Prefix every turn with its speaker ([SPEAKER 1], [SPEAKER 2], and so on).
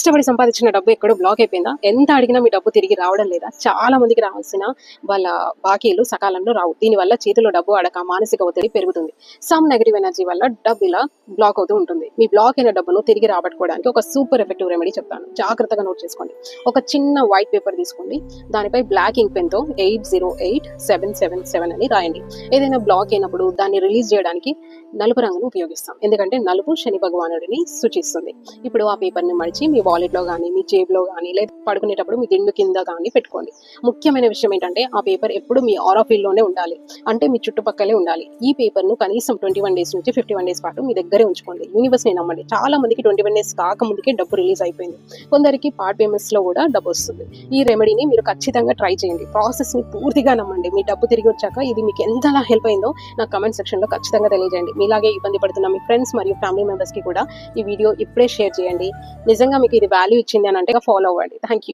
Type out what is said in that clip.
[SPEAKER 1] కష్టపడి సంపాదించిన డబ్బు ఎక్కడో బ్లాక్ అయిపోయిందా? ఎంత అడిగినా మీ డబ్బు తిరిగి రావడం లేదా? చాలా మందికి రావాల్సిన వాళ్ళ బాకీలు సకాలంలో రావు. దీనివల్ల చేతిలో డబ్బు అడక మానసిక ఒత్తిడి పెరుగుతుంది. సమ్ నెగటివ్ ఎనర్జీ వల్ల డబ్బు ఇలా బ్లాక్ అవుతూ ఉంటుంది. మీ బ్లాక్ అయిన డబ్బును తిరిగి రాబట్టుకోవడానికి ఒక సూపర్ ఎఫెక్టివ్ రెమెడీ చెప్తాను. జాగ్రత్తగా నోట్ చేసుకోండి. ఒక చిన్న వైట్ పేపర్ తీసుకోండి. దానిపై బ్లాక్ ఇంక్ పెన్ తో 808777 అని రాయండి. ఏదైనా బ్లాక్ అయినప్పుడు దాన్ని రిలీజ్ చేయడానికి నలుపు రంగును ఉపయోగిస్తాం. ఎందుకంటే నలుపు శని భగవానుడిని సూచిస్తుంది. ఇప్పుడు ఆ పేపర్ ని మడిచి మీ వాలెట్ లో కానీ, మీ జేబులో కానీ, లేదా పడుకునేటప్పుడు మీ దిండు కింద కానీ పెట్టుకోండి. ముఖ్యమైన విషయం ఏంటంటే ఆ పేపర్ ఎప్పుడు మీ ఆరా ఫీల్డ్ లోనే ఉండాలి. అంటే మీ చుట్టుపక్కలే ఉండాలి. ఈ పేపర్ ను కనీసం 21 డేస్ నుంచి 51 డేస్ పాటు మీ దగ్గరే ఉంచుకోండి. యూనివర్స్ ని నమ్మండి. చాలా మందికి 21 డేస్ కాకముందుకే డబ్బు రిలీజ్ అయిపోయింది. కొందరికి పార్ట్ పేమెంట్స్ లో కూడా డబ్బు వస్తుంది. ఈ రెమెడీని మీరు ఖచ్చితంగా ట్రై చేయండి. ప్రాసెస్ ని పూర్తిగా నమ్మండి. మీ డబ్బు తిరిగి వచ్చాక ఇది మీకు ఎంతలా హెల్ప్ అయిందో నాకు కమెంట్ సెక్షన్ లో ఖచ్చితంగా తెలియజేయండి. మీలాగే ఇబ్బంది పడుతున్న మీ ఫ్రెండ్స్ మరియు ఫ్యామిలీ మెంబర్స్ కి కూడా ఈ వీడియో ఇప్పుడే షేర్ చేయండి. నిజంగా మీకు ఇది వాల్యూ ఇచ్చింది అని అంటే ఫాలో అవ్వండి. Thank you.